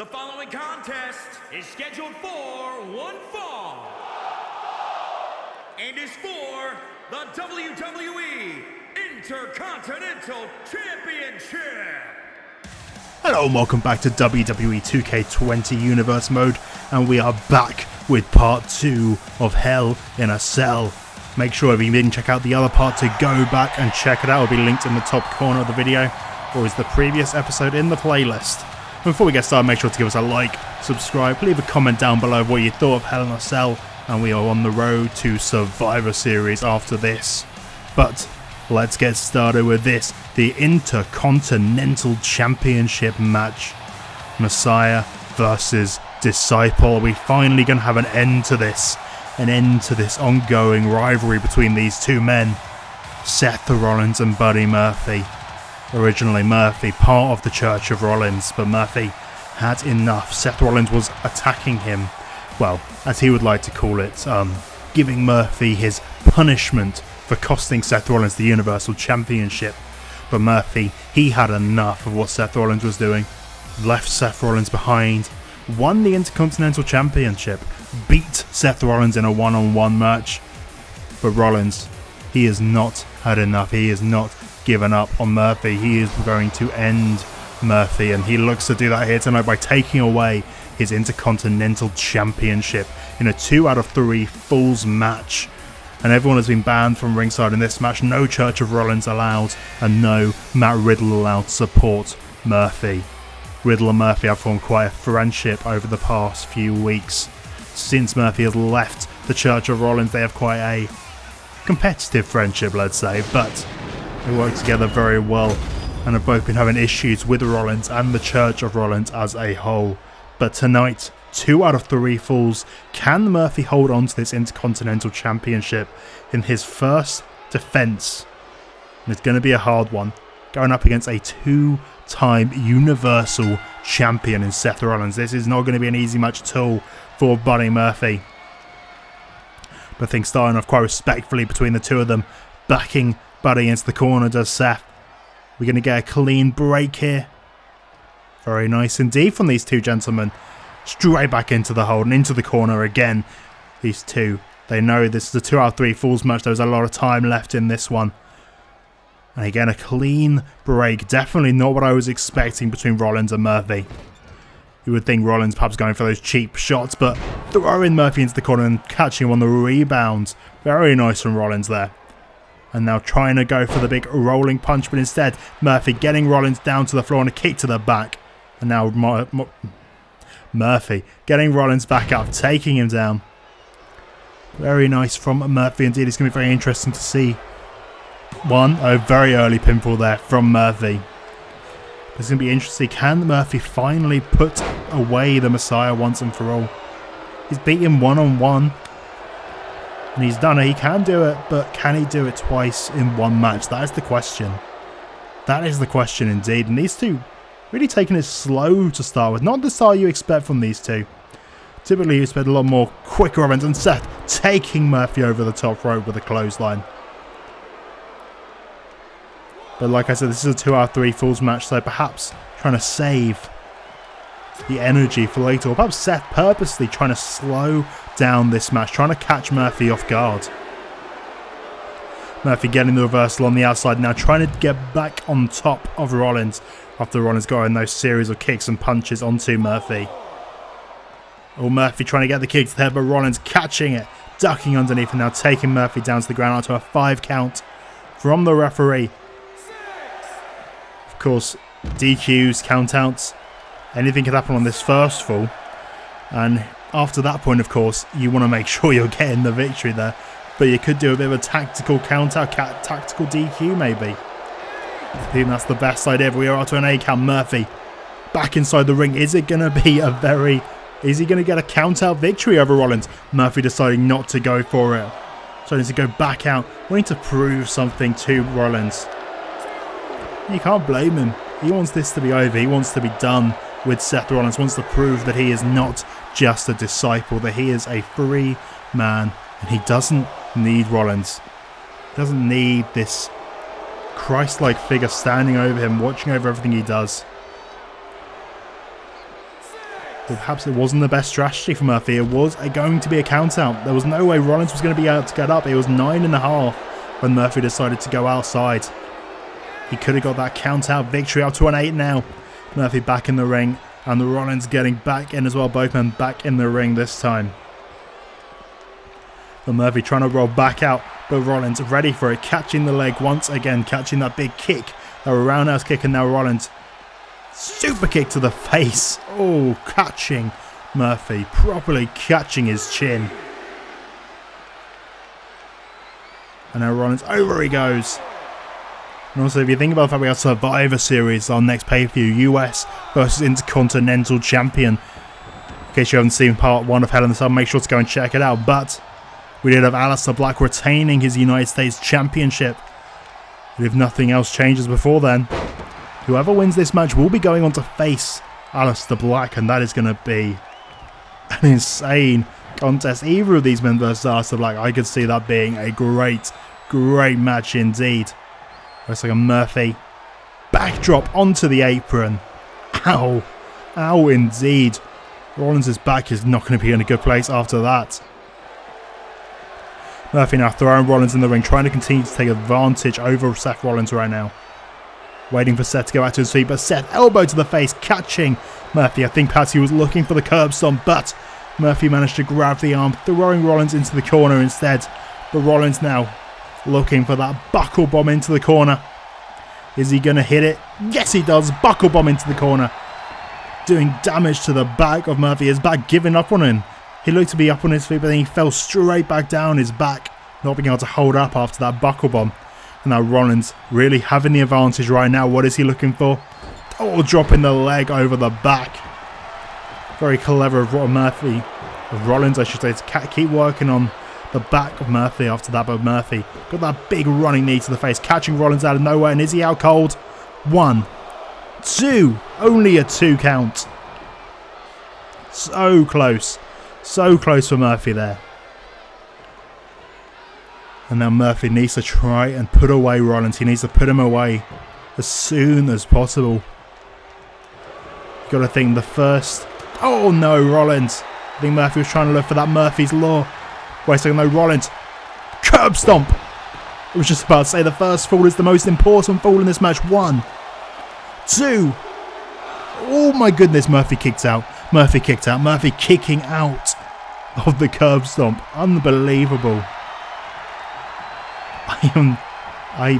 The following contest is scheduled for one fall and is for the WWE Intercontinental Championship. Hello and welcome back to WWE 2K20 Universe Mode, and we are back with part 2 of Hell in a Cell. Make sure if you didn't check out the other part to go back and check it out. It will be linked in the top corner of the video, or is the previous episode in the playlist. Before we get started, make sure to give us a like, subscribe, leave a comment down below what you thought of Hell in a Cell, and we are on the road to Survivor Series after this. But let's get started with this, the Intercontinental Championship match. Messiah versus Disciple. Are we finally going to have an end to this ongoing rivalry between these two men? Seth Rollins and Buddy Murphy. Originally Murphy, part of the Church of Rollins, but Murphy had enough. Seth Rollins was attacking him, well, as he would like to call it, giving Murphy his punishment for costing Seth Rollins the Universal Championship. But Murphy, he had enough of what Seth Rollins was doing, left Seth Rollins behind, won the Intercontinental Championship, beat Seth Rollins in a one-on-one match. But Rollins, he has not had enough. He has not given up on Murphy. He is going to end Murphy, and he looks to do that here tonight by taking away his Intercontinental Championship in a 2 out of 3 Falls match. And everyone has been banned from ringside in this match. No Church of Rollins allowed, and no Matt Riddle allowed to support Murphy. Riddle and Murphy have formed quite a friendship over the past few weeks. Since Murphy has left the Church of Rollins, they have quite a competitive friendship, let's say, but they work together very well and have both been having issues with Rollins and the Church of Rollins as a whole. But tonight, 2 out of 3 falls. Can Murphy hold on to this Intercontinental Championship in his first defense? And it's going to be a hard one, going up against a 2-time Universal Champion in Seth Rollins. This is not going to be an easy match at all for Buddy Murphy. But things starting off quite respectfully between the two of them. Backing Buddy into the corner does Seth. We're going to get a clean break here. Very nice indeed from these two gentlemen. Straight back into the hold and into the corner again. These two, they know this is a 2 out of 3 Falls match. There's a lot of time left in this one. And again, a clean break. Definitely not what I was expecting between Rollins and Murphy. You would think Rollins perhaps going for those cheap shots, but throwing Murphy into the corner and catching him on the rebound. Very nice from Rollins there. And now trying to go for the big rolling punch, but instead Murphy getting Rollins down to the floor and a kick to the back. And now Murphy getting Rollins back up, taking him down. Very nice from Murphy indeed. It's going to be very interesting to see a very early pinfall there from Murphy. It's going to be interesting. Can Murphy finally put away the Messiah once and for all? He's beaten one-on-one. And he's done it. He can do it, but can he do it twice in one match? That is the question. That is the question indeed. And these two really taking it slow to start with. Not the style you expect from these two. Typically you expect a lot more quicker events. And Seth taking Murphy over the top rope with a clothesline. But like I said, this is a 2 out of 3 Falls match, so perhaps trying to save the energy for later. Or perhaps Seth purposely trying to slow down this match, trying to catch Murphy off guard. Murphy getting the reversal on the outside now, trying to get back on top of Rollins after Rollins got in those series of kicks and punches onto Murphy. Oh, Murphy trying to get the kicks there, but Rollins catching it, ducking underneath, and now taking Murphy down to the ground onto a 5 count from the referee. Of course, DQs, countouts, anything could happen on this first fall. And after that point, of course, you want to make sure you're getting the victory there. But you could do a bit of a tactical countout, tactical DQ maybe. I think that's the best idea. But we are to an 8 count. Murphy back inside the ring. Is it going to be is he going to get a count-out victory over Rollins? Murphy deciding not to go for it. So he needs to go back out. We need to prove something to Rollins. You can't blame him. He wants this to be over. He wants to be done with Seth Rollins. Wants to prove that he is not just a disciple, that he is a free man. And he doesn't need Rollins. He doesn't need this Christ-like figure standing over him, watching over everything he does. perhaps it wasn't the best strategy for Murphy. It was going to be a count out. There was no way Rollins was going to be able to get up. It was 9.5 when Murphy decided to go outside. He could have got that count out victory up to an 8 now. Murphy back in the ring, and the Rollins getting back in as well. Both men back in the ring this time. But Murphy trying to roll back out, but Rollins ready for it, catching the leg once again, catching that big kick, a roundhouse kick, and now Rollins super kick to the face. Oh, catching Murphy, properly catching his chin. And now Rollins, over he goes. And also, if you think about the fact we have Survivor Series, our next pay-per-view, US versus Intercontinental Champion. In case you haven't seen part 1 of Hell in the Cell, make sure to go and check it out. But we did have Aleister Black retaining his United States Championship. And if nothing else changes before then, whoever wins this match will be going on to face Aleister Black, and that is going to be an insane contest. Either of these men versus Aleister Black, I could see that being a great match indeed. Looks like a Murphy backdrop onto the apron. Ow. Ow indeed. Rollins' back is not going to be in a good place after that. Murphy now throwing Rollins in the ring, trying to continue to take advantage over Seth Rollins right now. Waiting for Seth to go out to his feet, but Seth elbow to the face, catching Murphy. I think perhaps he was looking for the curb stomp, but Murphy managed to grab the arm, throwing Rollins into the corner instead. But Rollins now looking for that buckle bomb into the corner. Is he going to hit it? Yes, he does. Buckle bomb into the corner. Doing damage to the back of Murphy. His back giving up on him. He looked to be up on his feet, but then he fell straight back down his back, not being able to hold up after that buckle bomb. And now Rollins really having the advantage right now. What is he looking for? Oh, dropping the leg over the back. Very clever of Murphy. Of Rollins, I should say, to keep working on the back of Murphy after that. But Murphy got that big running knee to the face, catching Rollins out of nowhere. And is he out cold? 1, 2. Only a 2 count. So close. So close for Murphy there. And now Murphy needs to try and put away Rollins. He needs to put him away as soon as possible. Got to think the first... Oh no, Rollins. I think Murphy was trying to look for that Murphy's Law. Wait a second, no, Rollins. Curb stomp. I was just about to say the first fall is the most important fall in this match. 1, 2. Oh my goodness, Murphy kicked out. Murphy kicked out. Murphy kicking out of the curb stomp. Unbelievable. I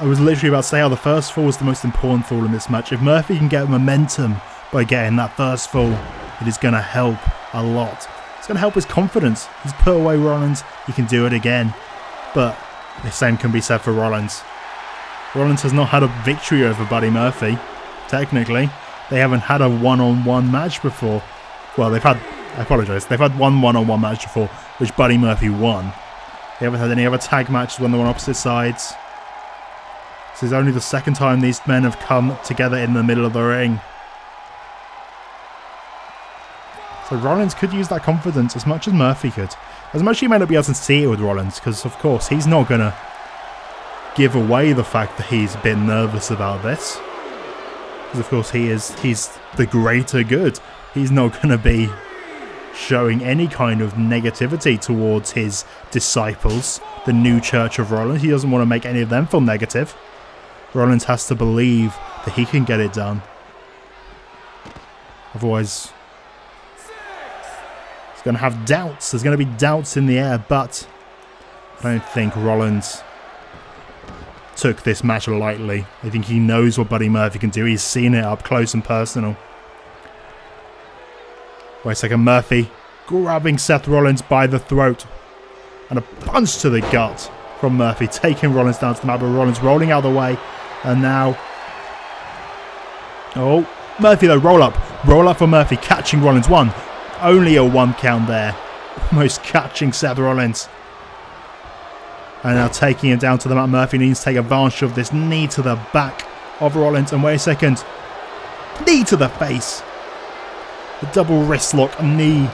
was literally about to say how the first fall was the most important fall in this match. If Murphy can get momentum by getting that first fall, it is going to help a lot. It's going to help his confidence. He's put away Rollins. He can do it again. But the same can be said for Rollins. Rollins has not had a victory over Buddy Murphy. Technically, they haven't had a one-on-one match before. Well, they've had one one-on-one match before, which Buddy Murphy won. They haven't had any other tag matches when they're on opposite sides. This is only the second time these men have come together in the middle of the ring. So Rollins could use that confidence as much as Murphy could. As much as you may not be able to see it with Rollins, because of course he's not going to give away the fact that he's a bit nervous about this. Because of course he's the greater good. He's not going to be showing any kind of negativity towards his disciples, the new Church of Rollins. He doesn't want to make any of them feel negative. Rollins has to believe that he can get it done. Otherwise, he's going to have doubts. There's going to be doubts in the air, but I don't think Rollins took this match lightly. I think he knows what Buddy Murphy can do. He's seen it up close and personal. Wait a second, Murphy grabbing Seth Rollins by the throat. And a punch to the gut from Murphy, taking Rollins down to the mat, but Rollins rolling out of the way. And now... Oh, Murphy though, roll up. Roll up for Murphy, catching Rollins. 1. Only a 1 count there. Almost catching Seth Rollins. And now taking him down to the mat. Murphy needs to take advantage of this knee to the back of Rollins. And wait a second. Knee to the face. The double wrist lock, knee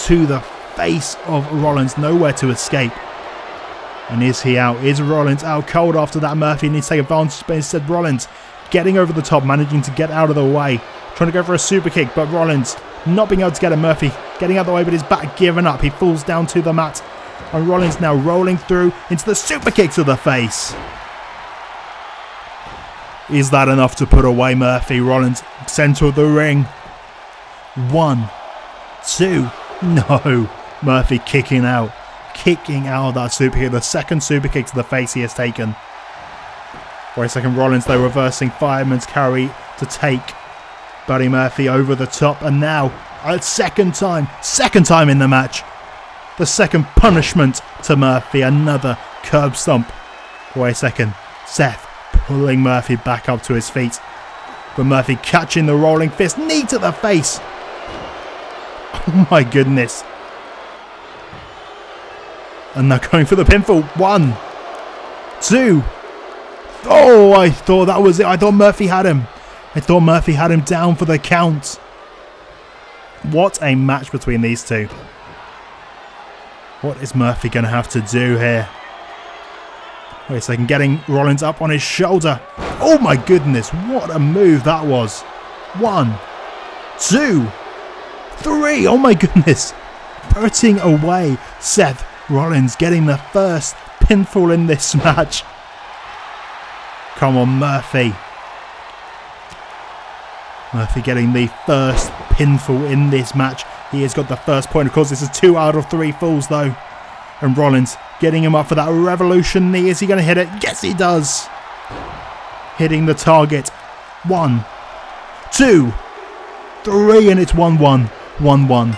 to the face of Rollins. Nowhere to escape. And is he out? Is Rollins out cold after that? Murphy needs to take advantage, but instead Rollins getting over the top, managing to get out of the way. trying to go for a super kick, but Rollins not being able to get it. Murphy getting out of the way, but his back giving up. He falls down to the mat. And Rollins now rolling through into the super kick to the face. Is that enough to put away Murphy? Rollins, center of the ring. 1, 2, no. Murphy kicking out of that super kick. The second super kick to the face he has taken. Wait a second, Rollins though reversing fireman's carry to take Buddy Murphy over the top. And now, a second time in the match. The second punishment to Murphy, another curb stomp. Wait a second, Seth pulling Murphy back up to his feet. But Murphy catching the rolling fist, knee to the face. Oh my goodness. And they're going for the pinfall. 1, 2. Oh, I thought that was it. I thought Murphy had him. I thought Murphy had him down for the count. What a match between these two. What is Murphy going to have to do here? Wait a second, getting Rollins up on his shoulder. Oh my goodness, what a move that was. 1, 2, 3. Oh my goodness. Putting away Seth Rollins, getting the first pinfall in this match. Come on, Murphy. Murphy getting the first pinfall in this match. He has got the first point. Of course, this is 2 out of 3 falls, though. And Rollins getting him up for that revolution knee. Is he going to hit it? Yes, he does. Hitting the target. 1, 2, 3, and it's 1-1. 1-1.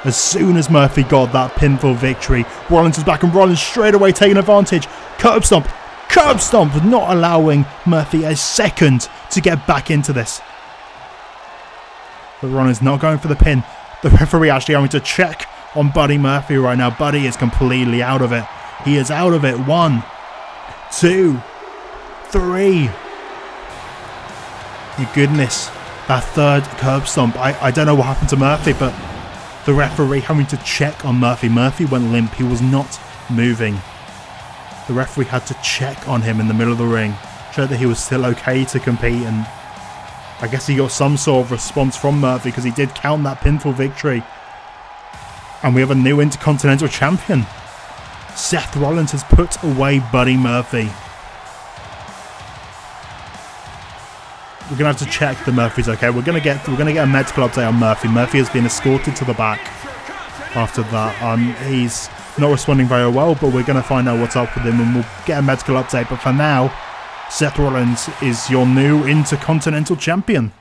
As soon as Murphy got that pinfall victory, Rollins is back, and Rollins straight away taking advantage. Curb stomp, not allowing Murphy a second to get back into this. But Rollins not going for the pin. The referee actually having to check on Buddy Murphy right now. Buddy is completely out of it. He is out of it. 1, 2, 3. My goodness. That third curb stomp. I don't know what happened to Murphy, but the referee having to check on Murphy. Murphy went limp. He was not moving. The referee had to check on him in the middle of the ring. Showed that he was still okay to compete, and I guess he got some sort of response from Murphy because he did count that pinfall victory. And we have a new Intercontinental Champion. Seth Rollins has put away Buddy Murphy. We're gonna have to check that Murphy's okay. We're gonna get a medical update on Murphy. Murphy has been escorted to the back after that. He's not responding very well, but we're gonna find out what's up with him and we'll get a medical update. But for now, Seth Rollins is your new Intercontinental Champion.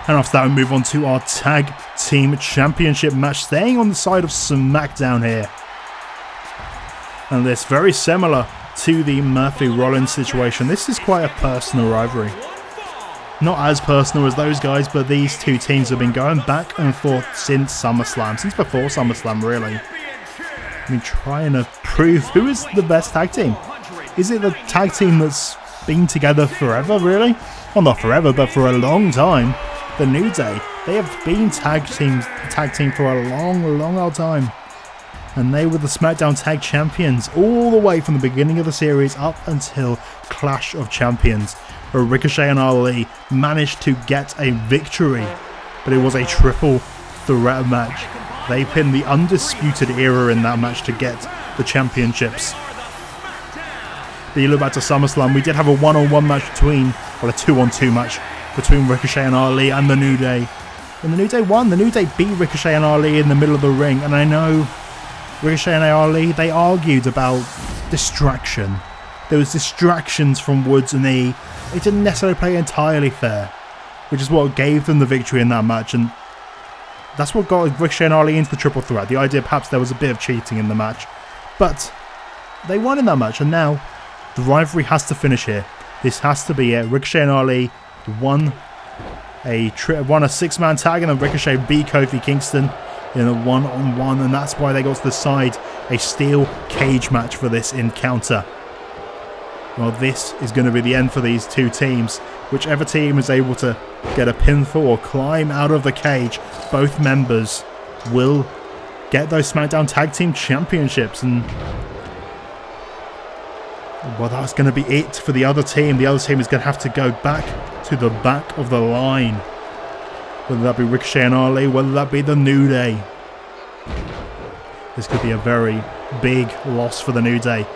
And after that, we move on to our Tag Team Championship match, staying on the side of SmackDown here. And this very similar to the Murphy-Rollins situation. This is quite a personal rivalry. Not as personal as those guys, but these two teams have been going back and forth since SummerSlam, since before SummerSlam, really. I mean, trying to prove who is the best tag team. Is it the tag team that's been together forever, really? Well, not forever, but for a long time. The New Day, they have been tag team for a long old time. And they were the SmackDown Tag Champions all the way from the beginning of the series up until Clash of Champions, where Ricochet and Ali managed to get a victory. But it was a triple threat match. They pinned the Undisputed Era in that match to get the championships. But you look back to SummerSlam, we did have a one-on-one match between, well, a 2-on-2 match between Ricochet and Ali and the New Day. And the New Day won. The New Day beat Ricochet and Ali in the middle of the ring. And I know Ricochet and Ali, they argued about distraction. There was distractions from Woods and E. They didn't necessarily play entirely fair, which is what gave them the victory in that match. And that's what got Ricochet and Ali into the triple threat. The idea perhaps there was a bit of cheating in the match. But they won in that match, and now the rivalry has to finish here. This has to be it. Ricochet and Ali won a six-man tag, and then Ricochet beat Kofi Kingston in a one-on-one, and that's why they got to decide a steel cage match for this encounter. Well, this is going to be the end for these two teams. Whichever team is able to get a pinfall or climb out of the cage, both members will get those SmackDown Tag Team Championships. And well, that's going to be it for the other team. The other team is going to have to go back to to the back of the line. Whether that be Ricochet and Ali, whether that be the New Day. This could be a very big loss for the New Day.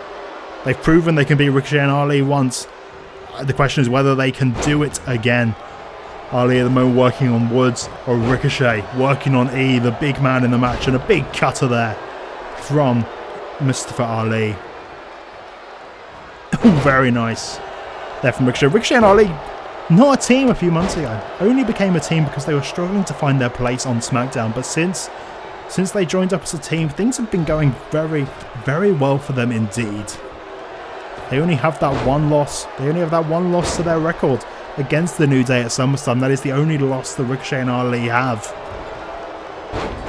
They've proven they can beat Ricochet and Ali once. The question is whether they can do it again. Ali at the moment working on Woods, or Ricochet working on E, the big man in the match, and a big cutter there from Mustafa Ali. Very nice there from Ricochet. Ricochet and Ali, not a team a few months ago. Only became a team because they were struggling to find their place on SmackDown. But since they joined up as a team, things have been going very, very well for them indeed. They only have that one loss. They only have that one loss to their record against the New Day at SummerSlam. That is the only loss that Ricochet and Ali have.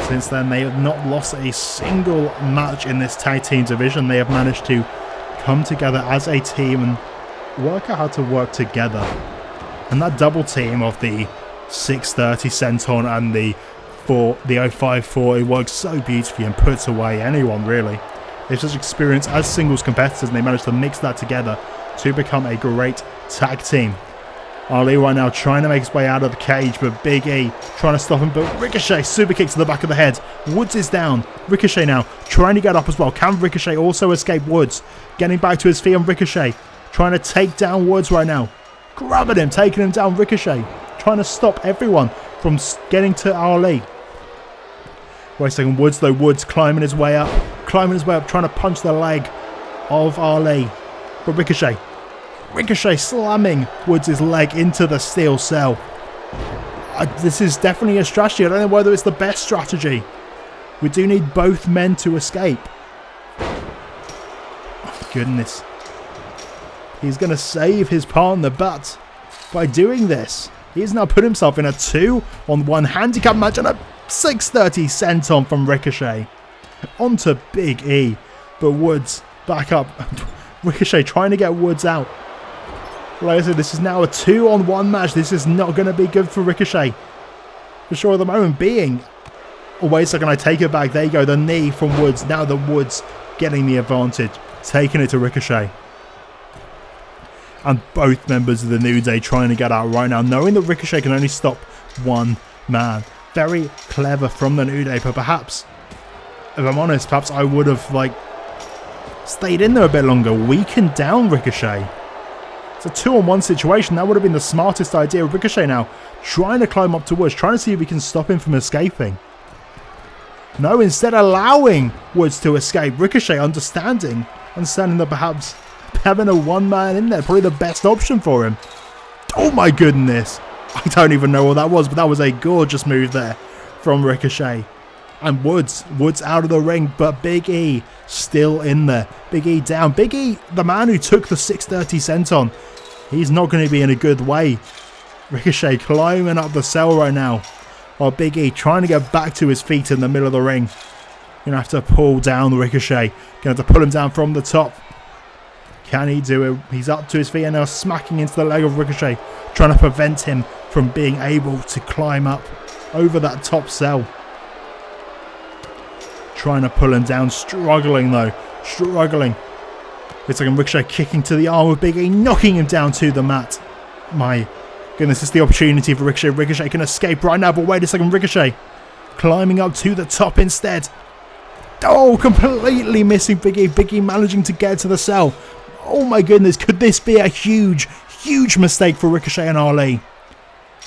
Since then, they have not lost a single match in this tag team division. They have managed to come together as a team and work out how to work together. And that double team of the 630 Senton and the 0540 works so beautifully and puts away anyone really. They've such experience as singles competitors, and they managed to mix that together to become a great tag team. Ali right now trying to make his way out of the cage, but Big E trying to stop him, but Ricochet super kick to the back of the head. Woods is down. Ricochet now trying to get up as well. Can Ricochet also escape Woods? Getting back to his feet on Ricochet. Trying to take down Woods right now. Grabbing him, taking him down. Ricochet trying to stop everyone from getting to Ali. Wait a second, Woods though. Woods climbing his way up, trying to punch the leg of Ali. But Ricochet slamming Woods' leg into the steel cell. This is definitely a strategy. I don't know whether it's the best strategy. We do need both men to escape. Oh, goodness. He's going to save his partner, but by doing this, he's now put himself in a 2-on-1 handicap match and a 630 senton from Ricochet. Onto Big E, but Woods back up. Ricochet trying to get Woods out. Like I said, this is now a 2-on-1 match. This is not going to be good for Ricochet. For sure, at the moment being... Oh, wait a second, I take it back. There you go, the knee from Woods. Now the Woods getting the advantage. Taking it to Ricochet. And both members of the New Day trying to get out right now, knowing that Ricochet can only stop one man. Very clever from the New Day, but perhaps, if I'm honest, perhaps I would have, stayed in there a bit longer. Weakened down Ricochet. It's a 2-on-1 situation. That would have been the smartest idea. Ricochet now trying to climb up to Woods, trying to see if we can stop him from escaping. No, instead allowing Woods to escape. Ricochet understanding that perhaps having a one-man in there, probably the best option for him. Oh my goodness. I don't even know what that was, but that was a gorgeous move there from Ricochet. And Woods out of the ring, but Big E still in there. Big E down. Big E, the man who took the 630 senton, he's not going to be in a good way. Ricochet climbing up the cell right now. While Big E trying to get back to his feet in the middle of the ring. Going to have to pull down Ricochet. Going to have to pull him down from the top. Can he do it? He's up to his feet and now smacking into the leg of Ricochet. Trying to prevent him from being able to climb up over that top cell. Trying to pull him down. Struggling though. Struggling. It's like Ricochet kicking to the arm of Big E. Knocking him down to the mat. My goodness, this is the opportunity for Ricochet. Ricochet can escape right now, but wait a second. Ricochet climbing up to the top instead. Oh, completely missing Big E. Big E managing to get to the cell. Oh my goodness, could this be a huge, huge mistake for Ricochet and Ali?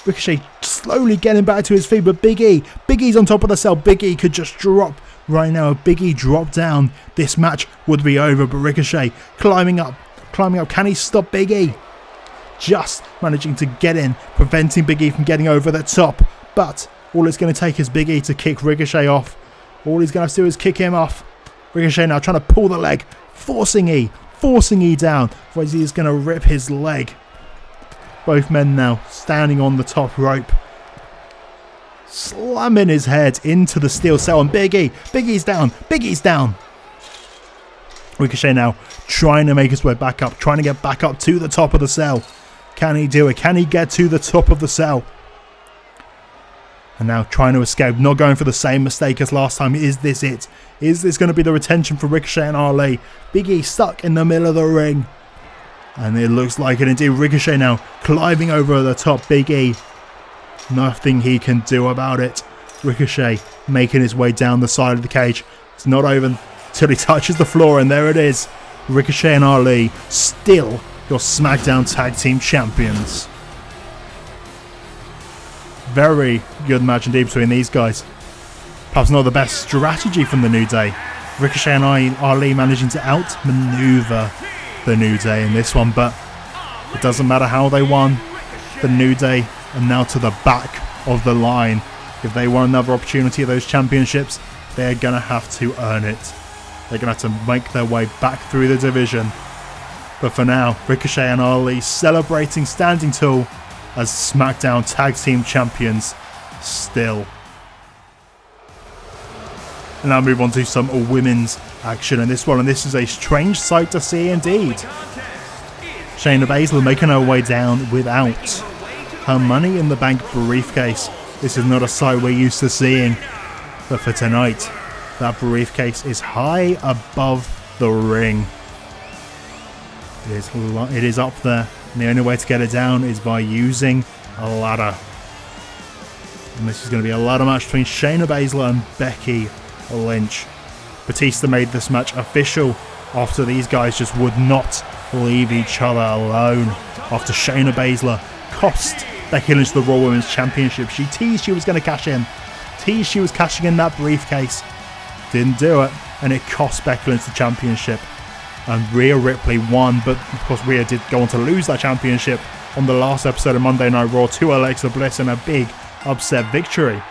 Ricochet slowly getting back to his feet, but Big E's on top of the cell. Big E could just drop right now. If Big E dropped down, this match would be over, but Ricochet climbing up. Can he stop Big E? Just managing to get in, preventing Big E from getting over the top, but all it's going to take is Big E to kick Ricochet off. All he's going to have to do is kick him off. Ricochet now trying to pull the leg, forcing E down, otherwise he's going to rip his leg. Both men now standing on the top rope, slamming his head into the steel cell, and Big E's down. Ricochet now trying to make his way back up, trying to get back up to the top of the cell. Can he do it? Can he get to the top of the cell? And now trying to escape, not going for the same mistake as last time. Is this it? Is this going to be the retention for Ricochet and Ali? Big E stuck in the middle of the ring. And it looks like it indeed. Ricochet now climbing over the top. Big E. Nothing he can do about it. Ricochet making his way down the side of the cage. It's not over till he touches the floor, and there it is. Ricochet and Ali, still your SmackDown Tag Team Champions. Very good match indeed between these guys. Perhaps not the best strategy from the New Day. Ricochet and Ali managing to outmaneuver the New Day in this one, but it doesn't matter how they won. The New Day are now to the back of the line. If they want another opportunity of those championships, they're going to have to earn it. They're going to have to make their way back through the division. But for now, Ricochet and Ali celebrating, standing tall as SmackDown Tag Team Champions still. And now move on to some women's action in this one, and this is a strange sight to see indeed. Shayna Baszler making her way down without her Money in the Bank briefcase. This is not a sight we're used to seeing, but for tonight, that briefcase is high above the ring. It is up there, and the only way to get it down is by using a ladder. And this is going to be a ladder match between Shayna Baszler and Becky Lynch. Batista made this match official after these guys just would not leave each other alone. After Shayna Baszler cost Becky Lynch the Raw Women's Championship. She teased she was going to cash in. Teased she was cashing in that briefcase. Didn't do it, and it cost Becky Lynch the championship. And Rhea Ripley won, but of course Rhea did go on to lose that championship on the last episode of Monday Night Raw to Alexa Bliss in a big upset victory.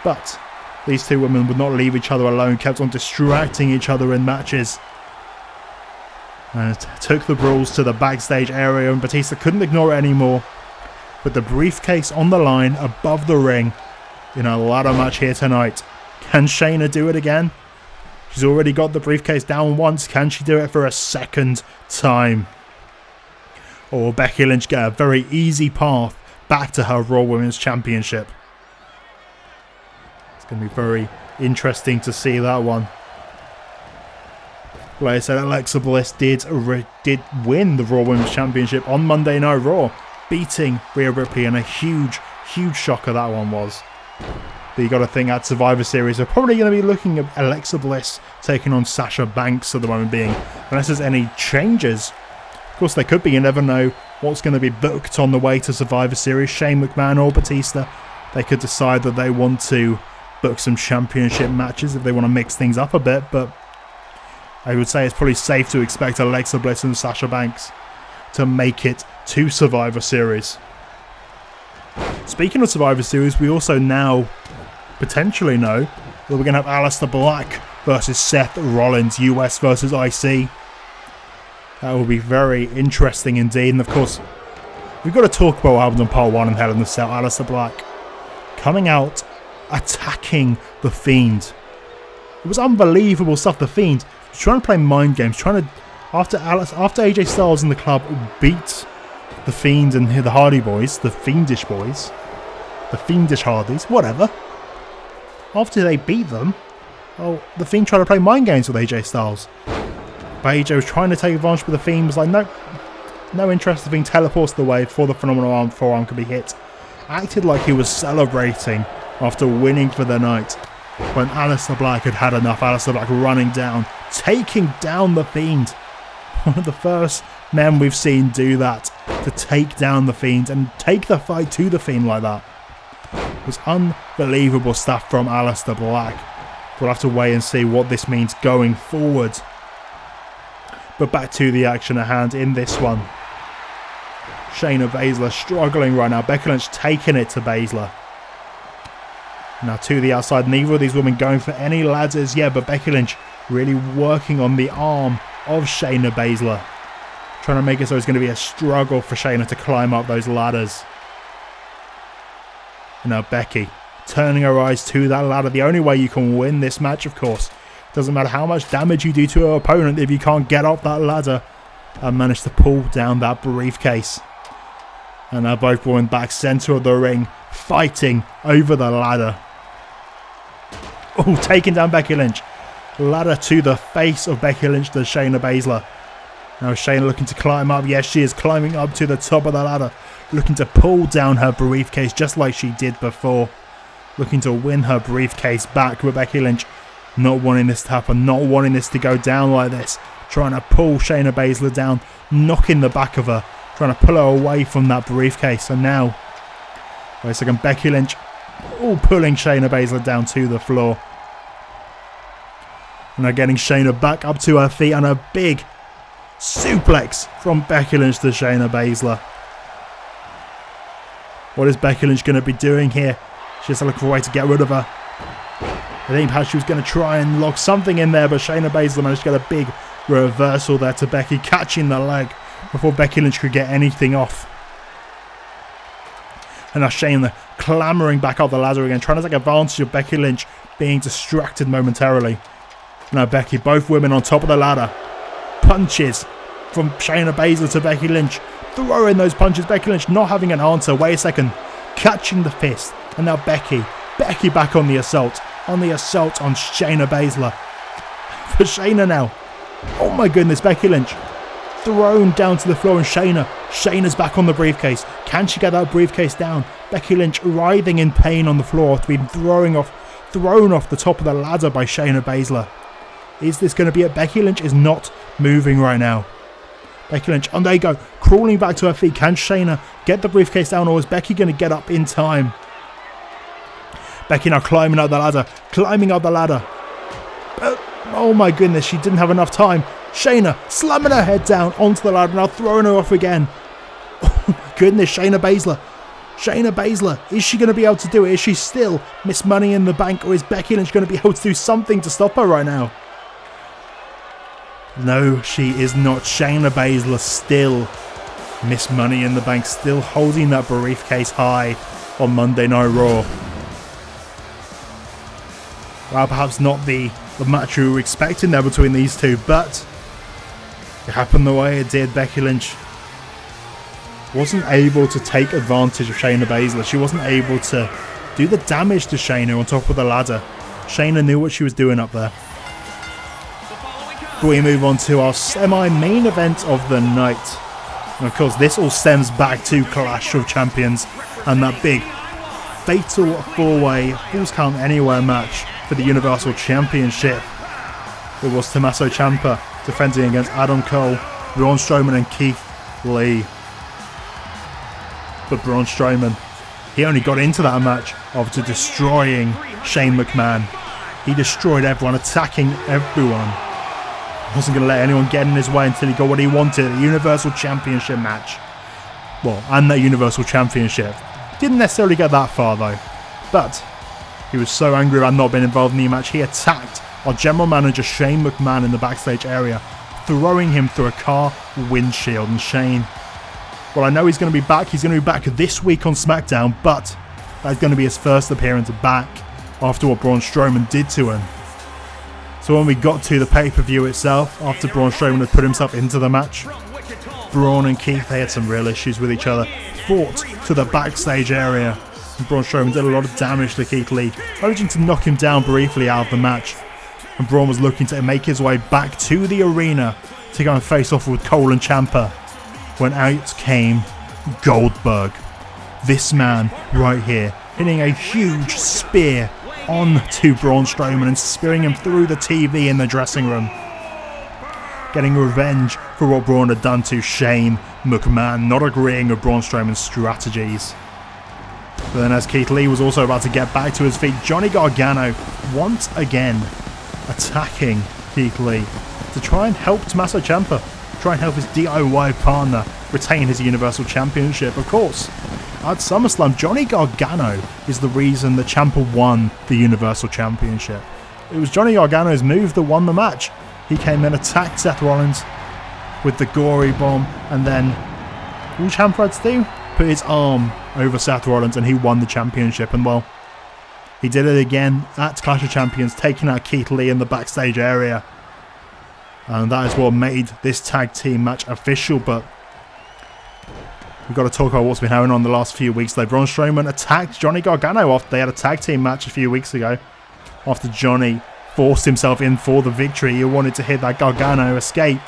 But these two women would not leave each other alone, kept on distracting each other in matches. And took the brawls to the backstage area, and Batista couldn't ignore it anymore. With the briefcase on the line above the ring in a ladder match here tonight. Can Shayna do it again? She's already got the briefcase down once. Can she do it for a second time? Or will Becky Lynch get a very easy path back to her Raw Women's Championship? It's going to be very interesting to see that one. Like I said, Alexa Bliss did win the Raw Women's Championship on Monday Night Raw, beating Rhea Ripley in a huge shocker that one was. But you got to think at Survivor Series, they're probably going to be looking at Alexa Bliss taking on Sasha Banks for the moment being, unless there's any changes. Of course, there could be. You never know what's going to be booked on the way to Survivor Series. Shane McMahon or Batista, they could decide that they want to book some championship matches if they want to mix things up a bit. But I would say it's probably safe to expect Alexa Bliss and Sasha Banks to make it to Survivor Series. Speaking of Survivor Series, we also now potentially know that we're going to have Aleister Black versus Seth Rollins, US versus IC. That will be very interesting indeed. And of course, we've got to talk about what happened on part 1 in Hell in the Cell. Aleister Black coming out, attacking The Fiend. It was unbelievable stuff. The Fiend was trying to play mind games, trying to, after AJ Styles and the club beat The Fiend and the Hardy Boys, the Fiendish Boys, the Fiendish Hardys, whatever. After they beat them, the Fiend tried to play mind games with AJ Styles. But AJ was trying to take advantage, but the Fiend was like, no interest. The Fiend teleported away before the phenomenal forearm could be hit. Acted like he was celebrating after winning for the night. When Aleister Black had had enough, Aleister Black running down, taking down the Fiend. One of the first men we've seen do that, to take down the Fiend and take the fight to the Fiend like that. It was unbelievable stuff from Aleister Black. We'll have to wait and see what this means going forward. But back to the action at hand in this one. Shayna Baszler struggling right now. Becky Lynch taking it to Baszler. Now to the outside. Neither of these women going for any ladders yet, but Becky Lynch really working on the arm of Shayna Baszler. Trying to make it so it's going to be a struggle for Shayna to climb up those ladders. And now Becky turning her eyes to that ladder. The only way you can win this match, of course. Doesn't matter how much damage you do to her opponent if you can't get up that ladder and manage to pull down that briefcase. And now both women back center of the ring, fighting over the ladder. Oh, taking down Becky Lynch. Ladder to the face of Becky Lynch to Shayna Baszler. Now Shayna looking to climb up. Yes, she is climbing up to the top of the ladder. Looking to pull down her briefcase just like she did before. Looking to win her briefcase back. But Becky Lynch not wanting this to happen. Not wanting this to go down like this. Trying to pull Shayna Baszler down. Knocking the back of her. Trying to pull her away from that briefcase. And now, wait a second, Becky Lynch pulling Shayna Baszler down to the floor. And now getting Shayna back up to her feet. And a big suplex from Becky Lynch to Shayna Baszler. What is Becky Lynch going to be doing here? She has to look for a way to get rid of her. I think perhaps she was going to try and lock something in there, but Shayna Baszler managed to get a big reversal there to Becky, catching the leg before Becky Lynch could get anything off. And now Shayna clambering back up the ladder again, trying to take advantage of Becky Lynch being distracted momentarily. Now Becky, both women on top of the ladder. Punches from Shayna Baszler to Becky Lynch. Throwing those punches. Becky Lynch not having an answer. Wait a second. Catching the fist. And now Becky back on the assault. On the assault on Shayna Baszler. For Shayna now. Oh my goodness, Becky Lynch. Thrown down to the floor and Shayna's back on the briefcase. Can she get that briefcase down? Becky Lynch writhing in pain on the floor after being thrown off the top of the ladder by Shayna Baszler. Is this going to be it? Becky Lynch is not moving right now. Becky Lynch, and there you go, crawling back to her feet. Can Shayna get the briefcase down, or is Becky going to get up in time? Becky now climbing up the ladder. Oh my goodness, she didn't have enough time. Shayna slamming her head down onto the ladder, now throwing her off again. Oh my goodness, Shayna Baszler, is she going to be able to do it? Is she still Miss Money in the Bank, or is Becky Lynch going to be able to do something to stop her right now? No, she is not. Shayna Baszler still Miss Money in the Bank, still holding that briefcase high on Monday Night Raw. Well, perhaps not the match we were expecting there between these two, but it happened the way it did. Becky Lynch wasn't able to take advantage of Shayna Baszler. She wasn't able to do the damage to Shayna on top of the ladder. Shayna knew what she was doing up there. We move on to our semi-main event of the night. And of course, this all stems back to Clash of Champions and that big fatal four-way Falls Count Anywhere match for the Universal Championship. It was Tommaso Ciampa defending against Adam Cole, Braun Strowman and Keith Lee. But Braun Strowman, he only got into that match after destroying Shane McMahon. He destroyed everyone, attacking everyone. Wasn't going to let anyone get in his way until he got what he wanted, a Universal Championship match. Well, and that Universal Championship. Didn't necessarily get that far though. But he was so angry about not being involved in the match, he attacked our general manager Shane McMahon in the backstage area, throwing him through a car windshield. And Shane, well, I know he's going to be back. He's going to be back this week on SmackDown, but that's going to be his first appearance back after what Braun Strowman did to him. So when we got to the pay-per-view itself, after Braun Strowman had put himself into the match, Braun and Keith, they had some real issues with each other, fought to the backstage area, and Braun Strowman did a lot of damage to Keith Lee, managing to knock him down briefly out of the match. And Braun was looking to make his way back to the arena to go and face off with Cole and Ciampa, when out came Goldberg. This man right here, hitting a huge spear on to Braun Strowman and spearing him through the TV in the dressing room. Getting revenge for what Braun had done to Shane McMahon, not agreeing with Braun Strowman's strategies. But then as Keith Lee was also about to get back to his feet, Johnny Gargano once again attacking Keith Lee to try and help Tommaso Ciampa, try and help his DIY partner retain his Universal Championship. Of course, at SummerSlam, Johnny Gargano is the reason that Ciampa won the Universal Championship. It was Johnny Gargano's move that won the match. He came in, attacked Seth Rollins with the gory bomb, and then all Ciampa had to do, put his arm over Seth Rollins, and he won the championship. And well, he did it again at Clash of Champions, taking out Keith Lee in the backstage area. And that is what made this tag team match official. But we've got to talk about what's been happening on the last few weeks. Though Braun Strowman attacked Johnny Gargano after they had a tag team match a few weeks ago. After Johnny forced himself in for the victory, he wanted to hit that Gargano escape.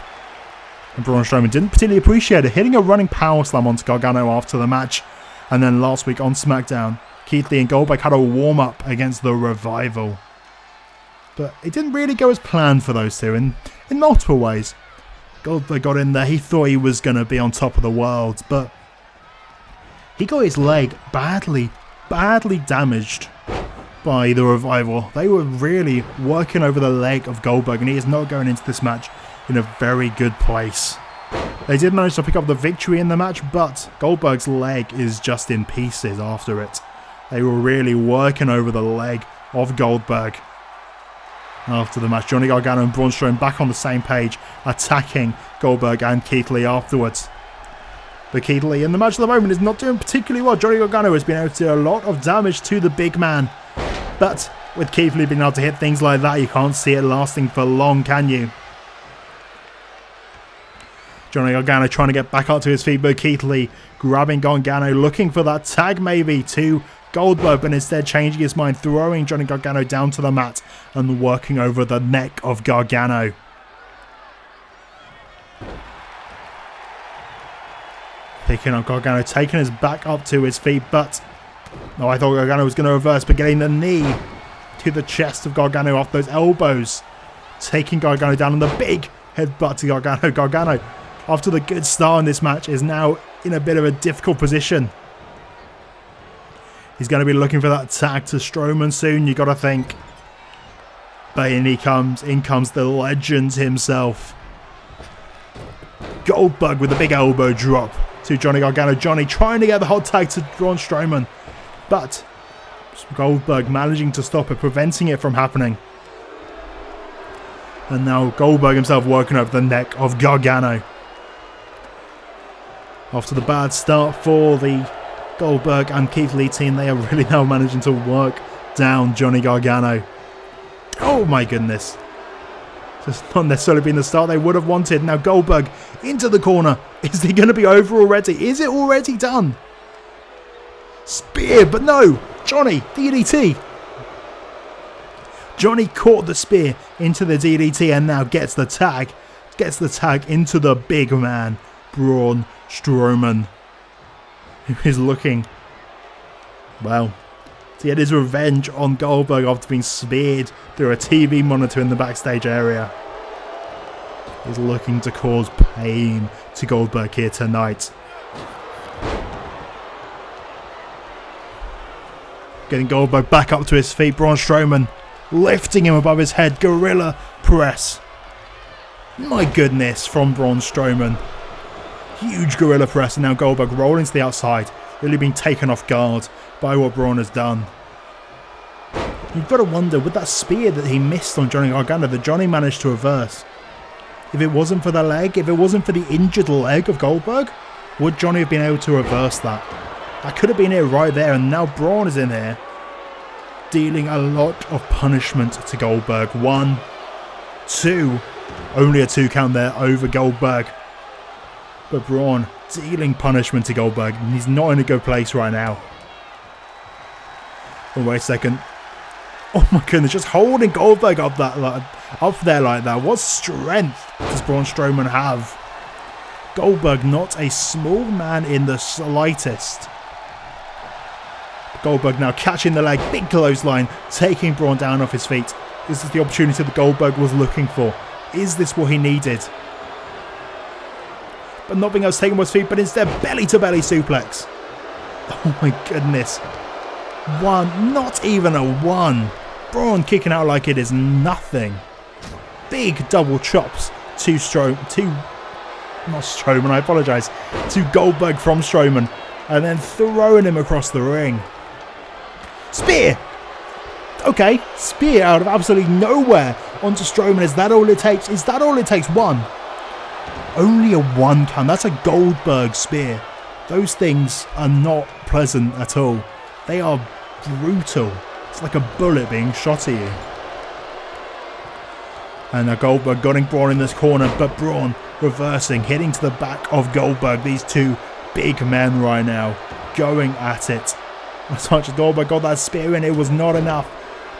And Braun Strowman didn't particularly appreciate it, hitting a running power slam onto Gargano after the match. And then last week on SmackDown, Keith Lee and Goldberg had a warm-up against the Revival. But it didn't really go as planned for those two in multiple ways. Goldberg got in there, he thought he was going to be on top of the world, but he got his leg badly damaged by the Revival. They were really working over the leg of Goldberg, and he is not going into this match in a very good place. They did manage to pick up the victory in the match, but Goldberg's leg is just in pieces after it. They were really working over the leg of Goldberg. After the match, Johnny Gargano and Braun Strowman back on the same page, attacking Goldberg and Keith Lee afterwards. But Keith Lee in the match at the moment is not doing particularly well. Johnny Gargano has been able to do a lot of damage to the big man. But with Keith Lee being able to hit things like that, you can't see it lasting for long, can you? Johnny Gargano trying to get back up to his feet, but Keith Lee grabbing Gargano, looking for that tag maybe to Goldberg, but instead changing his mind, throwing Johnny Gargano down to the mat and working over the neck of Gargano. Picking up Gargano, taking his back up to his feet, but no, I thought Gargano was going to reverse, but getting the knee to the chest of Gargano off those elbows, taking Gargano down on the big headbutt to Gargano. Gargano, after the good start in this match, is now in a bit of a difficult position. He's going to be looking for that tag to Strowman soon, you got to think. But in comes the legend himself. Goldberg with a big elbow drop to Johnny Gargano. Johnny trying to get the hot tag to Braun Strowman, but Goldberg managing to stop it, preventing it from happening. And now Goldberg himself working over the neck of Gargano. After the bad start for the Goldberg and Keith Lee team, they are really now managing to work down Johnny Gargano. Oh my goodness. It's not necessarily been the start they would have wanted. Now Goldberg into the corner. Is it going to be over already? Is it already done? Spear, but no. Johnny, DDT. Johnny caught the spear into the DDT and now gets the tag. Gets the tag into the big man, Braun Strowman, who is looking, well, to get his revenge on Goldberg after being speared through a TV monitor in the backstage area. He's looking to cause pain to Goldberg here tonight. Getting Goldberg back up to his feet, Braun Strowman lifting him above his head, gorilla press. My goodness, from Braun Strowman. Huge gorilla press, and now Goldberg rolling to the outside, really being taken off guard by what Braun has done. You've got to wonder, with that spear that he missed on Johnny Gargano, that Johnny managed to reverse. If it wasn't for the leg, if it wasn't for the injured leg of Goldberg, would Johnny have been able to reverse that? That could have been it right there, and now Braun is in here, dealing a lot of punishment to Goldberg. 1, 2, only a 2 count there over Goldberg. But Braun dealing punishment to Goldberg, and he's not in a good place right now. Oh, wait a second. Oh my goodness, just holding Goldberg up there like that. What strength does Braun Strowman have? Goldberg not a small man in the slightest. Goldberg now catching the leg, big clothesline, taking Braun down off his feet. This is the opportunity that Goldberg was looking for. Is this what he needed? But not being able to take him off his feet, but instead belly-to-belly suplex. Oh my goodness. 1, not even a 1. Braun kicking out like it is nothing. Big double chops to Goldberg from Strowman, and then throwing him across the ring. Spear! Okay, spear out of absolutely nowhere onto Strowman. Is that all it takes? Is that all it takes? 1. Only a 1 count. That's a Goldberg spear. Those things are not pleasant at all. They are brutal. It's like a bullet being shot at you. And now Goldberg getting Braun in this corner, but Braun reversing, hitting to the back of Goldberg. These two big men right now going at it. As much as Goldberg got that spear in, it was not enough.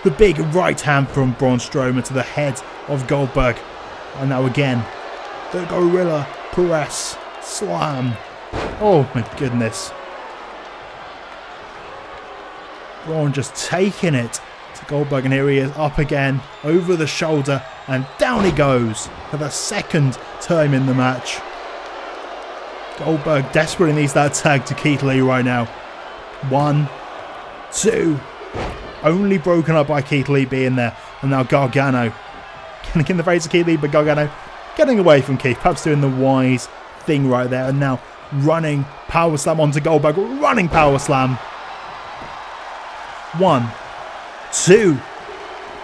The big right hand from Braun Strowman to the head of Goldberg. And now again, the gorilla press, slam. Oh my goodness. Braun just taking it to Goldberg, and here he is up again, over the shoulder, and down he goes for the second time in the match. Goldberg desperately needs that tag to Keith Lee right now. 1, 2. Only broken up by Keith Lee being there, and now Gargano getting in the face of Keith Lee, but Gargano getting away from Keith, perhaps doing the wise thing right there, and now running power slam onto Goldberg, running power slam. 1, 2.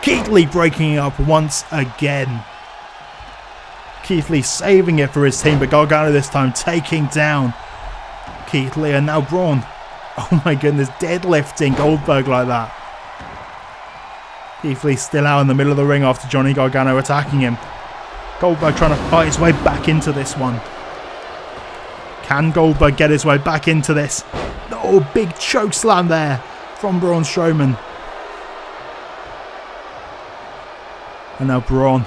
Keith Lee breaking it up once again. Keith Lee saving it for his team, but Gargano this time taking down Keith Lee, and now Braun. Oh my goodness, deadlifting Goldberg like that. Keith Lee still out in the middle of the ring after Johnny Gargano attacking him. Goldberg trying to fight his way back into this one. Can Goldberg get his way back into this? Oh, big choke slam there from Braun Strowman. And now Braun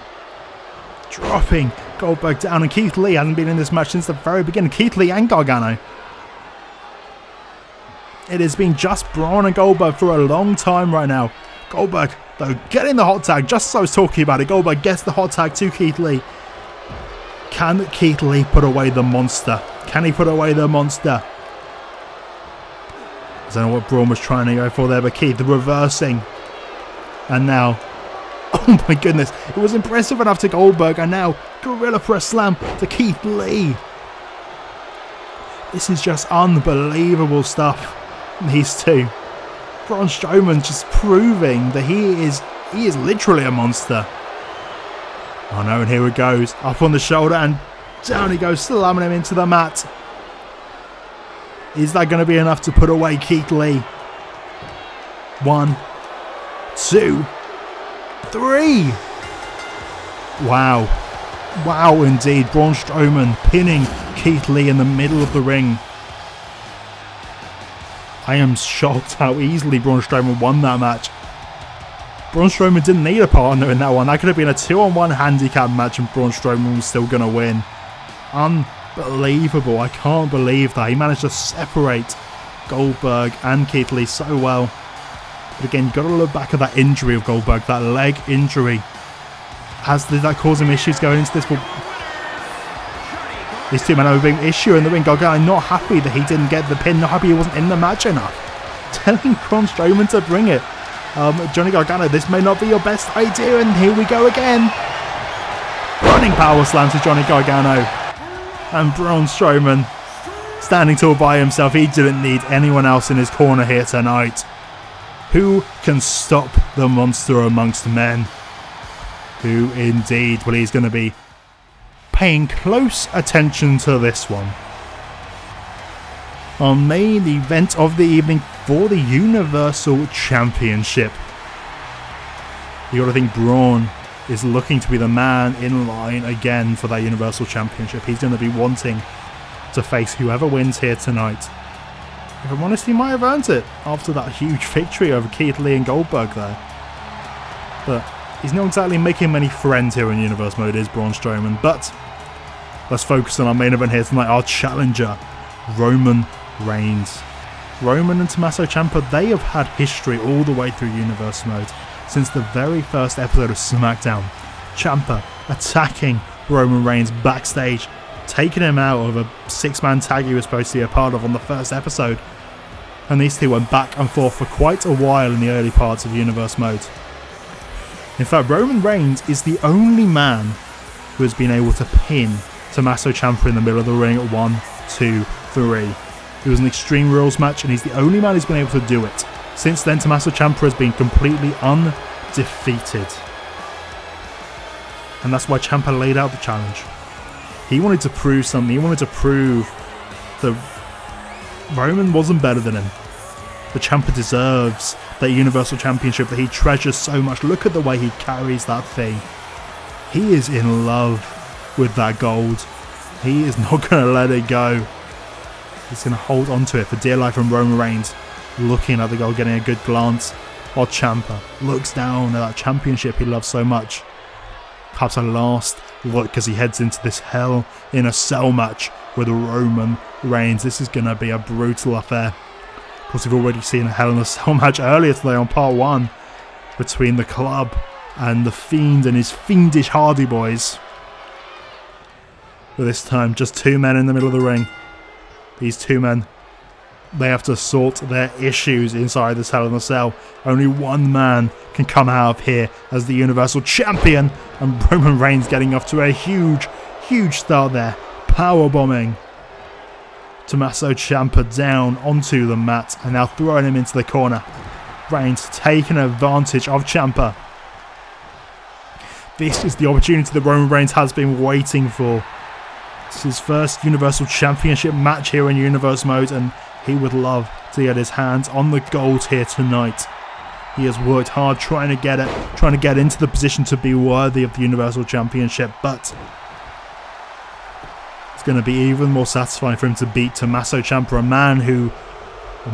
dropping Goldberg down, and Keith Lee hasn't been in this match since the very beginning. Keith Lee and Gargano. It has been just Braun and Goldberg for a long time right now. Goldberg, though, getting the hot tag, just as I was talking about it. Goldberg gets the hot tag to Keith Lee. Can Keith Lee put away the monster? Can he put away the monster? I don't know what Braun was trying to go for there, but Keith reversing. And now, oh my goodness, it was impressive enough to Goldberg, and now Gorilla Press Slam to Keith Lee. This is just unbelievable stuff. These two. Braun Strowman just proving that he is literally a monster. Oh no, and here it goes. Up on the shoulder, and down he goes, slamming him into the mat. Is that going to be enough to put away Keith Lee? 1, 2, 3. Wow. Wow indeed. Braun Strowman pinning Keith Lee in the middle of the ring. I am shocked how easily Braun Strowman won that match. Braun Strowman didn't need a partner in that one. That could have been a 2-on-1 handicap match and Braun Strowman was still going to win. Unbelievable. I can't believe that. He managed to separate Goldberg and Keith Lee so well. But again, you've got to look back at that injury of Goldberg, that leg injury. Did that cause him issues going into this? Well, these two men have a big issue in the ring. Gargano not happy that he didn't get the pin, not happy he wasn't in the match enough. Telling Braun Strowman to bring it. Johnny Gargano, this may not be your best idea, and here we go again. Running power slam to Johnny Gargano. And Braun Strowman standing tall by himself. He didn't need anyone else in his corner here tonight. Who can stop the monster amongst men? Who indeed? Well, he's going to be paying close attention to this one. Our main event of the evening for the Universal Championship. You got to think Braun is looking to be the man in line again for that Universal Championship. He's going to be wanting to face whoever wins here tonight. If I'm honest, he might have earned it after that huge victory over Keith Lee and Goldberg there. But he's not exactly making many friends here in Universe Mode, is Braun Strowman. But let's focus on our main event here tonight, our challenger, Roman Reigns. Roman and Tommaso Ciampa, they have had history all the way through Universe Mode. Since the very first episode of SmackDown, Ciampa attacking Roman Reigns backstage, taking him out of a 6-man tag he was supposed to be a part of on the first episode. And these two went back and forth for quite a while in the early parts of Universe Mode. In fact, Roman Reigns is the only man who has been able to pin Tommaso Ciampa in the middle of the ring at 1, 2, 3. It was an Extreme Rules match, and he's the only man who's been able to do it. Since then, Tommaso Ciampa has been completely undefeated. And that's why Ciampa laid out the challenge. He wanted to prove something. He wanted to prove that Roman wasn't better than him. That Ciampa deserves that Universal Championship that he treasures so much. Look at the way he carries that thing. He is in love with that gold. He is not going to let it go. He's going to hold on to it for dear life. From Roman Reigns looking at the gold, getting a good glance, while Ciampa looks down at that championship he loves so much. Perhaps a last look as he heads into this Hell in a Cell match with Roman Reigns. This is going to be a brutal affair. Of course, we've already seen a Hell in a Cell match earlier today on part 1 between the Club and the Fiend and his fiendish Hardy Boys. But this time, just 2 men in the middle of the ring. These 2 men, they have to sort their issues inside this Hell in a Cell. Only 1 man can come out of here as the Universal Champion, and Roman Reigns getting off to a huge start there. Powerbombing Tommaso Ciampa down onto the mat and now throwing him into the corner. Reigns taking advantage of Ciampa. This is the opportunity that Roman Reigns has been waiting for. It's his first Universal Championship match here in Universe Mode, and he would love to get his hands on the gold here tonight. He has worked hard trying to get it, trying to get into the position to be worthy of the Universal Championship, but it's going to be even more satisfying for him to beat Tommaso Ciampa, a man who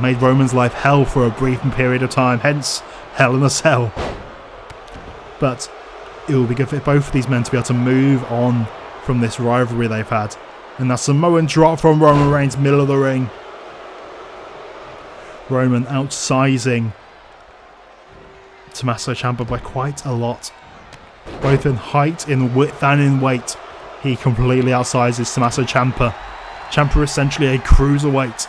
made Roman's life hell for a brief period of time, hence Hell in a Cell. But it will be good for both of these men to be able to move on from this rivalry they've had. And that Samoan drop from Roman Reigns, middle of the ring. Roman outsizing Tommaso Ciampa by quite a lot, both in height, in width and in weight. He completely outsizes Tommaso Ciampa. Ciampa essentially a cruiserweight,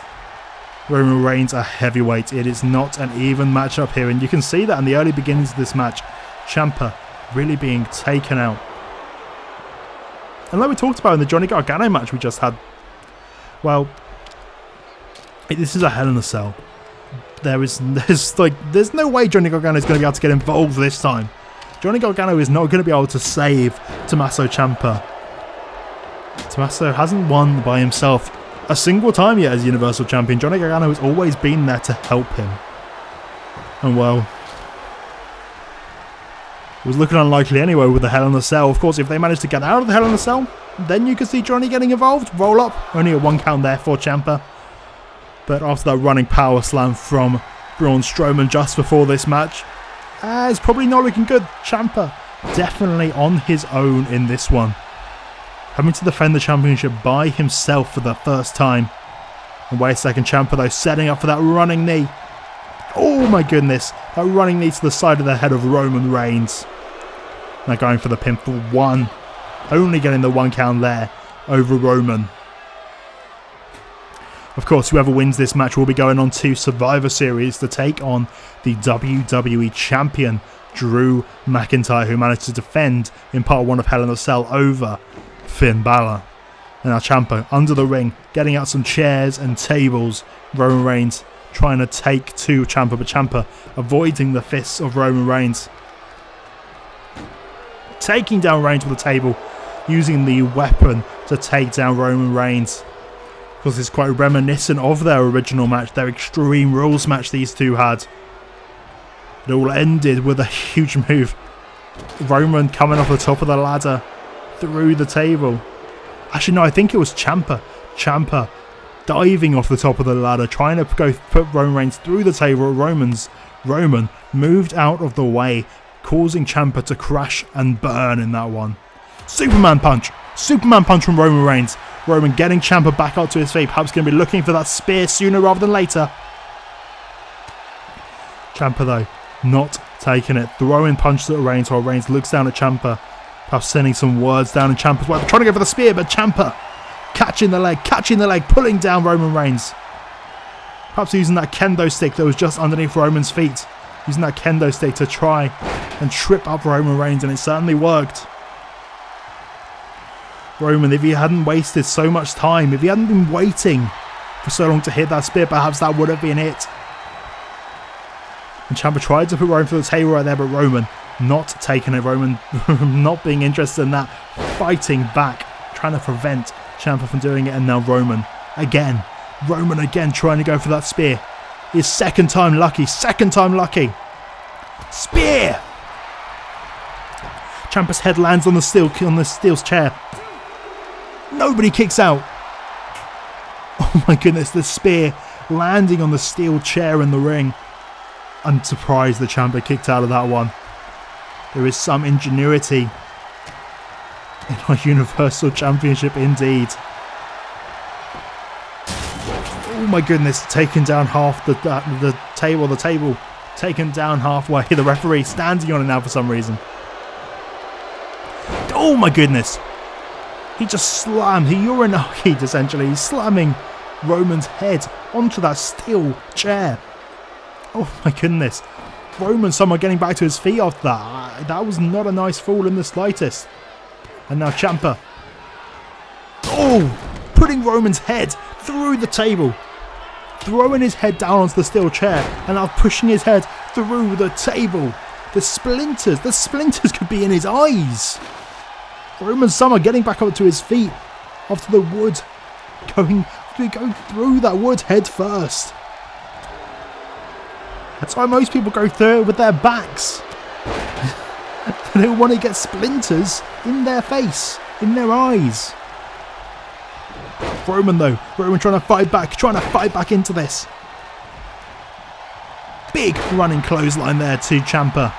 Roman Reigns a heavyweight. It is not an even matchup here, and you can see that in the early beginnings of this match. Ciampa really being taken out. And like we talked about in the Johnny Gargano match we just had, well, this is a Hell in a Cell. There's no way Johnny Gargano is going to be able to get involved this time. Johnny Gargano is not going to be able to save Tommaso Ciampa. Tommaso hasn't won by himself a single time yet as Universal Champion. Johnny Gargano has always been there to help him. And well, it was looking unlikely anyway with the Hell in a Cell. Of course, if they manage to get out of the Hell in a Cell, then you could see Johnny getting involved. Roll up. Only a 1 count there for Ciampa. But after that running power slam from Braun Strowman just before this match, it's probably not looking good. Ciampa definitely on his own in this one, having to defend the championship by himself for the first time. And wait a second, Ciampa though setting up for that running knee. Oh my goodness, that running knee to the side of the head of Roman Reigns. Now going for the pin for 1, only getting the 1 count there over Roman. Of course, whoever wins this match will be going on to Survivor Series to take on the WWE Champion, Drew McIntyre, who managed to defend in part 1 of Hell in a Cell over Finn Balor. And now Ciampa under the ring, getting out some chairs and tables. Roman Reigns trying to take to Ciampa, but Ciampa avoiding the fists of Roman Reigns. Taking down Reigns with a table, using the weapon to take down Roman Reigns. Because it's quite reminiscent of their original match, their Extreme Rules match these two had. It all ended with a huge move. Roman coming off the top of the ladder through the table. Actually, no, I think it was Ciampa. Ciampa diving off the top of the ladder, trying to put Roman Reigns through the table. Roman moved out of the way, causing Ciampa to crash and burn in that one. Superman punch from Roman Reigns. Roman getting Ciampa back up to his feet. Perhaps going to be looking for that spear sooner rather than later. Ciampa though, not taking it. Throwing punches at Reigns while Reigns looks down at Ciampa. Perhaps sending some words down in Ciampa's way. Trying to go for the spear, but Ciampa catching the leg, pulling down Roman Reigns. Perhaps using that kendo stick that was just underneath Roman's feet. Using that kendo stick to try and trip up Roman Reigns, and it certainly worked. Roman, if he hadn't wasted so much time, if he hadn't been waiting for so long to hit that spear, perhaps that would have been it. And Ciampa tried to put Roman through the table right there, but Roman not taking it. Roman not being interested in that, fighting back, trying to prevent Ciampa from doing it. And now Roman again trying to go for that spear. His second time lucky. Spear! Ciampa's head lands on the steel's chair. Nobody kicks out. Oh my goodness, the spear landing on the steel chair in the ring. I'm surprised that Ciampa kicked out of that one. There is some ingenuity in our Universal Championship indeed. Oh my goodness, taken down half the table, taken down halfway. The referee standing on it now for some reason. Oh my goodness. He just slammed, he urinaki'd essentially. He's slamming Roman's head onto that steel chair. Oh my goodness. Roman somehow getting back to his feet after that. That was not a nice fall in the slightest. And now Ciampa. Oh, putting Roman's head through the table. Throwing his head down onto the steel chair and now pushing his head through the table. The splinters could be in his eyes. Roman somehow getting back up to his feet after the wood going through that wood head first. That's why most people go through it with their backs. They don't want to get splinters in their face, in their eyes. Roman though, Roman trying to fight back into this. Big running clothesline there to Ciampa.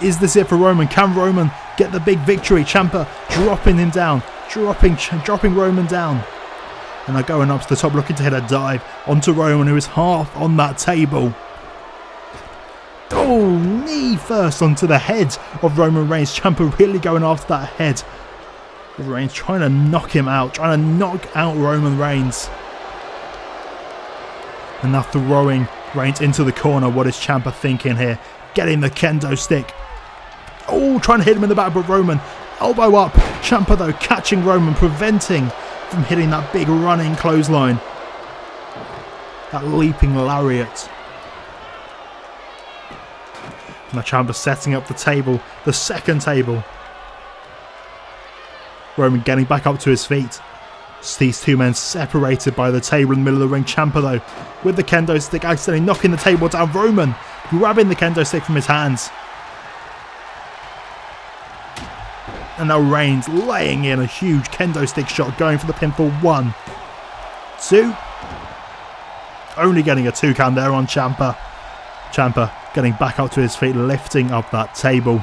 Is this it for Roman? Can Roman get the big victory? Ciampa dropping him down, dropping Roman down. And they're going up to the top, looking to hit a dive onto Roman, who is half on that table. Oh, knee first onto the head of Roman Reigns. Ciampa really going after that head of Reigns, trying to knock him out, trying to knock out Roman Reigns. And now throwing Reigns into the corner. What is Ciampa thinking here? Getting the kendo stick. Oh, trying to hit him in the back, but Roman, elbow up. Ciampa though catching Roman, preventing from hitting that big running clothesline. That leaping lariat. Now Ciampa setting up the table, the second table. Roman getting back up to his feet. These two men separated by the table in the middle of the ring. Ciampa though, with the kendo stick, accidentally knocking the table down. Roman grabbing the kendo stick from his hands. And now Reigns laying in a huge kendo stick shot, going for the pin for 1, 2. Only getting a 2 count there on Ciampa. Ciampa getting back up to his feet, lifting up that table.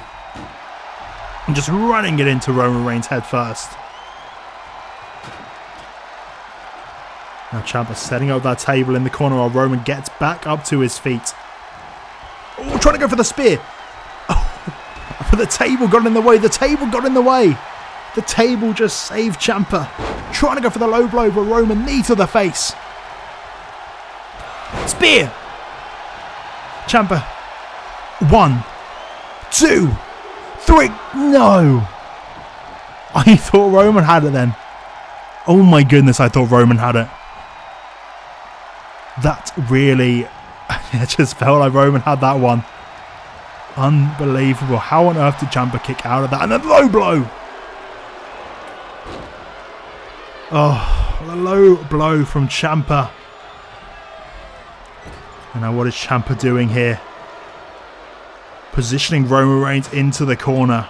And just running it into Roman Reigns head first. Now Ciampa setting up that table in the corner while Roman gets back up to his feet. Oh, trying to go for the spear. Oh, but the table got in the way. The table just saved Ciampa. Trying to go for the low blow, but Roman knee to the face. Spear. Ciampa. 1, 2, 3. No. I thought Roman had it then. Oh my goodness, I thought Roman had it. That really, it just felt like Roman had that one. Unbelievable. How on earth did Ciampa kick out of that? And a low blow. Oh, a low blow from Ciampa. And now what is Ciampa doing here? Positioning Roman Reigns into the corner.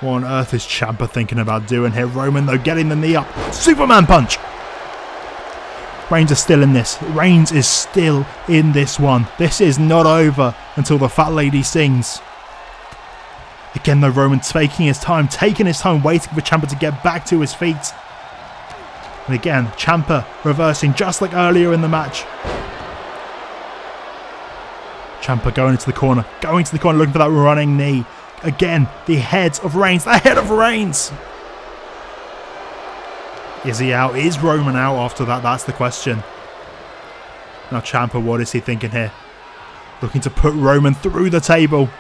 What on earth is Ciampa thinking about doing here? Roman though getting the knee up. Superman punch. Reigns is still in this. Reigns is still in this one. This is not over until the fat lady sings. Again though, Roman taking his time, waiting for Ciampa to get back to his feet. And again, Ciampa reversing just like earlier in the match. Ciampa going to the corner, looking for that running knee. Again, the head of Reigns. Is he out? Is Roman out after that? That's the question. Now Ciampa, what is he thinking here? Looking to put Roman through the table.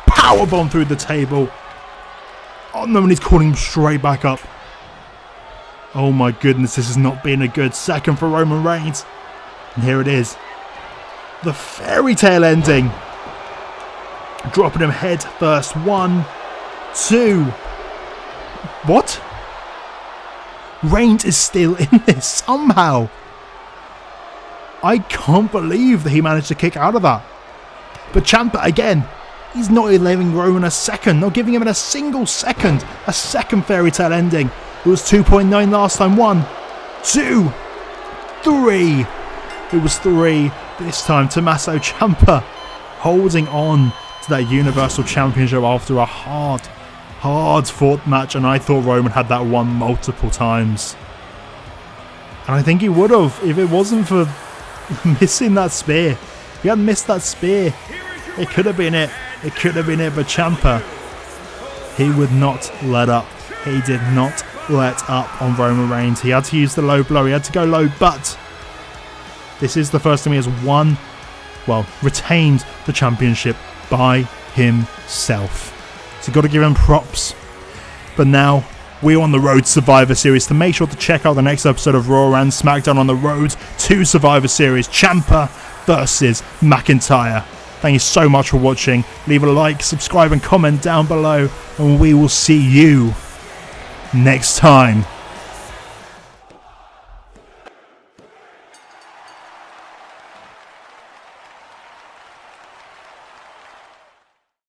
Powerbomb through the table. Oh no, and he's calling him straight back up. Oh my goodness, this has not been a good second for Roman Reigns. And here it is. The fairy tale ending. Dropping him head first. 1, 2. What? Reigns is still in this somehow. I can't believe that he managed to kick out of that. But Ciampa again. He's not allowing Roman a second. Not giving him in a single second. A second fairy tale ending. It was 2.9 last time. 1, 2, 3. It was 3. This time, Tommaso Ciampa holding on to that Universal Championship after a hard fought match, and I thought Roman had that won multiple times. And I think he would have if it wasn't for missing that spear. If he hadn't missed that spear, it could have been it. It could have been it, but Ciampa, he would not let up. He did not let up on Roman Reigns. He had to use the low blow. He had to go low, but this is the first time he has won, well, retained the championship by himself. So you've got to give him props. But now we're on the road to Survivor Series. To make sure to check out the next episode of Raw and SmackDown on the road to Survivor Series. Ciampa versus McIntyre. Thank you so much for watching. Leave a like, subscribe and comment down below. And we will see you next time.